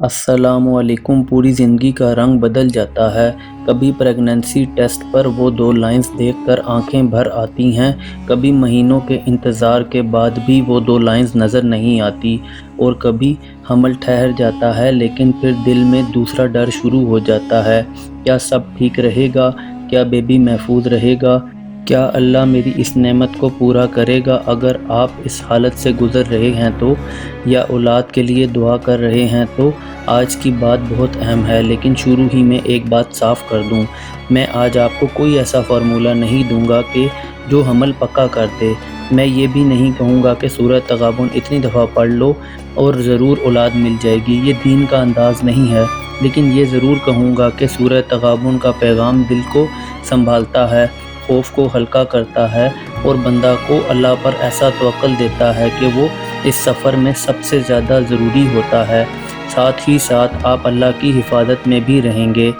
अस्सलामुअलैकुम। पूरी ज़िंदगी का रंग बदल जाता है। कभी प्रेगनेंसी टेस्ट पर वो 2 लाइंस देखकर आंखें भर आती हैं, कभी महीनों के इंतज़ार के बाद भी वो 2 लाइंस नज़र नहीं आती, और कभी हमल ठहर जाता है लेकिन फिर दिल में दूसरा डर शुरू हो जाता है। क्या सब ठीक रहेगा? क्या बेबी महफूज रहेगा? क्या अल्लाह मेरी इस नेमत को पूरा करेगा? अगर आप इस हालत से गुज़र रहे हैं तो, या औलाद के लिए दुआ कर रहे हैं तो आज की बात बहुत अहम है। लेकिन शुरू ही में एक बात साफ़ कर दूं, मैं आज आपको कोई ऐसा फार्मूला नहीं दूंगा कि जो हमल पक्का कर दे। मैं ये भी नहीं कहूँगा कि सूरह तगाबुन इतनी दफ़ा पढ़ लो और ज़रूर औलाद मिल जाएगी, ये दीन का अंदाज़ नहीं है। लेकिन ये ज़रूर कहूँगा कि सूरह तगाबुन का पैगाम दिल को संभालता है, खौफ को हल्का करता है और बंदा को अल्लाह पर ऐसा तवक्कुल देता है कि वो इस सफ़र में सबसे ज़्यादा ज़रूरी होता है। साथ ही साथ आप अल्लाह की हिफाजत में भी रहेंगे।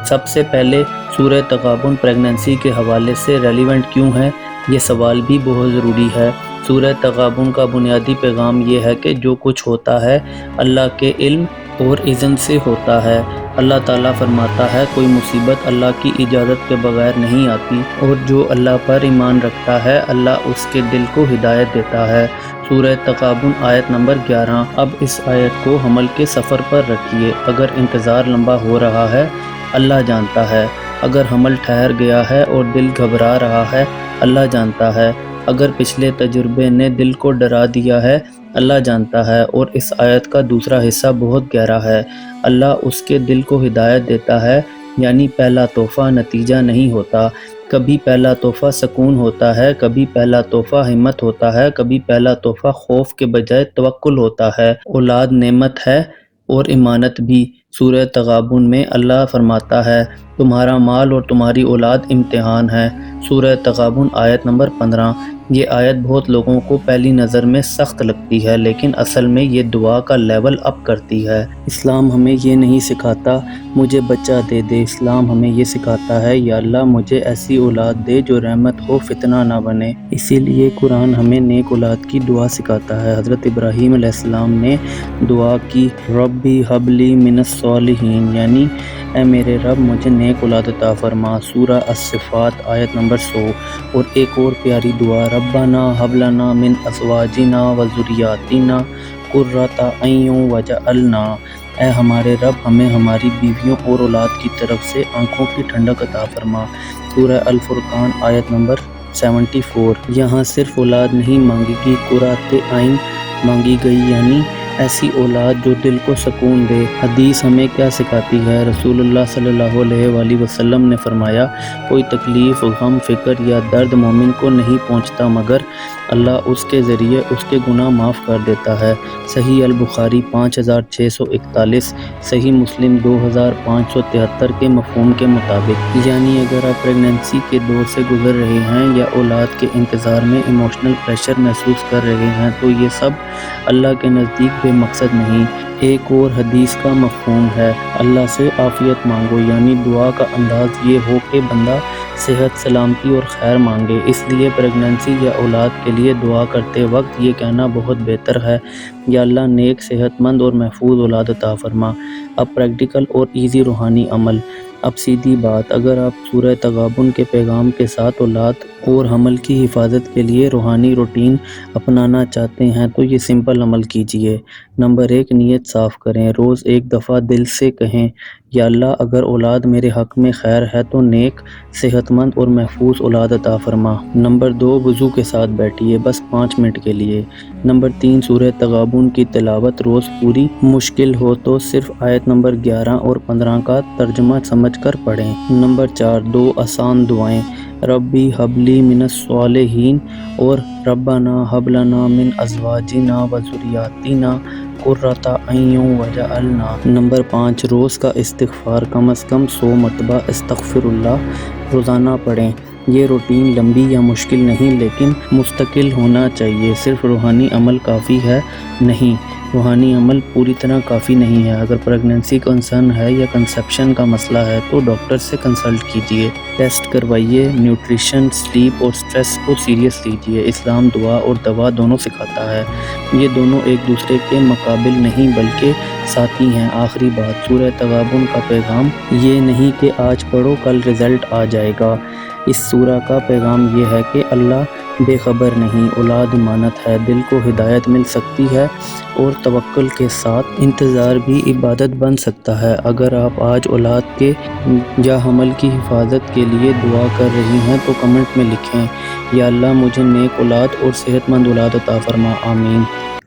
सबसे पहले सूरह तगाबुन प्रेगनेंसी के हवाले से रेलिवेंट क्यों है, ये सवाल भी बहुत ज़रूरी है। सूरह तगाबुन का बुनियादी पैगाम ये है कि जो कुछ होता है अल्लाह के इल्म और इज़्न से होता है। अल्लाह ताला फरमाता है, कोई मुसीबत अल्लाह की इजाज़त के बगैर नहीं आती, और जो अल्लाह पर ईमान रखता है अल्लाह उसके दिल को हिदायत देता है। सूरह तगाबुन आयत नंबर 11। अब इस आयत को हमल के सफ़र पर रखिए। अगर इंतज़ार लंबा हो रहा है, अल्लाह जानता है। अगर हमल ठहर गया है और दिल घबरा रहा है, अल्लाह जानता है। अगर पिछले तजुर्बे ने दिल को डरा दिया है, अल्लाह जानता है। और इस आयत का दूसरा हिस्सा बहुत गहरा है। अल्लाह उसके दिल को हिदायत देता है, यानी पहला तोहफ़ा नतीजा नहीं होता। कभी पहला तोहफ़ा सुकून होता है, कभी पहला तोहफ़ा हिम्मत होता है, कभी पहला तोहफ़ा खौफ के बजाय तवक्कुल होता है। औलाद नेमत है और इमानत भी। सूरह तगाबुन में अल्लाह फरमाता है, तुम्हारा माल और तुम्हारी औलाद इम्तिहान है। सूरह तगाबुन आयत नंबर 15। ये आयत बहुत लोगों को पहली नज़र में सख्त लगती है, लेकिन असल में ये दुआ का लेवल अप करती है। इस्लाम हमें ये नहीं सिखाता मुझे बच्चा दे दे, इस्लाम हमें ये सिखाता है, या अल्लाह मुझे ऐसी औलाद दे जो रहमत हो, फितना ना बने। इसीलिए कुरान हमें नेक औलाद की दुआ सिखाता है। हज़रत इब्राहीम अलैहिस्सलाम ने दुआ की, रब्बी हबली मिनस सालिहीन, यानी ऐ मेरे रब मुझे नेक औलाद अता फरमा। सूरह अस-सिफ़ात आयत नंबर 100। और एक और प्यारी दुआ, रब्बाना हबलना मिन अज़वाजिना व ज़ुर्रिय्यातिना कुर्रता अय्युन वजअलना, ऐ हमारे रब हमें हमारी बीवियों और औलाद की तरफ से आंखों की ठंडक अता फरमा। सूरह अल फुरकान आयत नंबर 74। यहाँ सिर्फ औलाद नहीं मांगी गई, कुर्रते आइन मांगी गई, यानी ऐसी औलाद जो दिल को सुकून दे। हदीस हमें क्या सिखाती है? रसूलुल्लाह सल्लल्लाहु अलैहि वसल्लम ने फरमाया, कोई तकलीफ़, गम, फ़िक्र या दर्द मोमिन को नहीं पहुंचता मगर अल्लाह उसके ज़रिए उसके गुनाह माफ़ कर देता है। सही अल बुखारी 5641, सही मुस्लिम 2573 के मफ़हूम के मुताबिक। यानी अगर आप प्रेगनेंसी के दौर से गुज़र रहे हैं या औलाद के इंतज़ार में इमोशनल प्रेशर महसूस कर रहे हैं, तो ये सब अल्लाह के नज़दीक बेमकसद नहीं। एक और हदीस का मफ़हूम है, अल्लाह से आफ़ियत मांगो, यानी दुआ का अंदाज़ ये हो कि बंदा सेहत, सलामती और खैर मांगे। इसलिए प्रेगनेंसी या औलाद के लिए दुआ करते वक्त ये कहना बहुत बेहतर है, या अल्लाह नेक, सेहतमंद और महफूज औलाद अता फरमा। अब प्रैक्टिकल और ईज़ी रूहानी अमल। अब सीधी बात, अगर आप सूरह तगाबुन के पैगाम के साथ औलाद और हमल की हिफाजत के लिए रूहानी रूटीन अपनाना चाहते हैं तो ये सिंपल अमल कीजिए। नंबर 1, नीयत साफ़ करें। रोज़ एक दफ़ा दिल से कहें, या अल्लाह अगर औलाद मेरे हक़ में खैर है तो नेक, सेहतमंद और महफूज औलाद अता फरमा। नंबर 2, वज़ू के साथ बैठिए, बस 5 मिनट के लिए। नंबर 3, सूरह तगाबुन की तिलावत रोज़ पूरी, मुश्किल हो तो सिर्फ आयत नंबर 11 और 15 का तर्जुमा समझकर पढ़ें। नंबर 4, 2 आसान दुआएं, रब्बी हबली मिनस सालिहीन और रब्बाना हबलना मिन अज़वाजिना व ज़ुर्रिय्यातिना कुर्रता अय्युन वजअलना। नंबर 5, रोज़ का इस्तिग़फ़ार कम अज़ कम 100 मरतबा अस्तग़फ़िरुल्लाह रोज़ाना पढ़ें। ये रूटीन लंबी या मुश्किल नहीं, लेकिन मुस्तकिल होना चाहिए। सिर्फ रूहानी अमल काफ़ी है नहीं, روحانی عمل پوری طرح کافی نہیں ہے۔ اگر پریگننسی کنسرن ہے یا کنسیپشن کا مسئلہ ہے تو ڈاکٹر سے کنسلٹ کیجیے، ٹیسٹ کروائیے، نیوٹریشن، سلیپ اور سٹریس کو سیریس لیجیے۔ اسلام دعا اور دوا دونوں سکھاتا ہے، یہ دونوں ایک دوسرے کے مقابل نہیں بلکہ ساتھی ہیں۔ آخری بات، سورہ تغابن کا پیغام یہ نہیں کہ آج پڑھو کل رزلٹ آ جائے گا۔ اس سورہ کا پیغام یہ ہے کہ اللہ بے خبر نہیں، اولاد امانت ہے، دل کو ہدایت مل سکتی ہے اور توکل کے ساتھ انتظار بھی عبادت بن سکتا ہے۔ اگر آپ آج اولاد کے یا حمل کی حفاظت کے لیے دعا کر رہی ہیں تو کمنٹ میں لکھیں، یا اللہ مجھے نیک اولاد اور صحت مند اولاد عطا فرما، آمین۔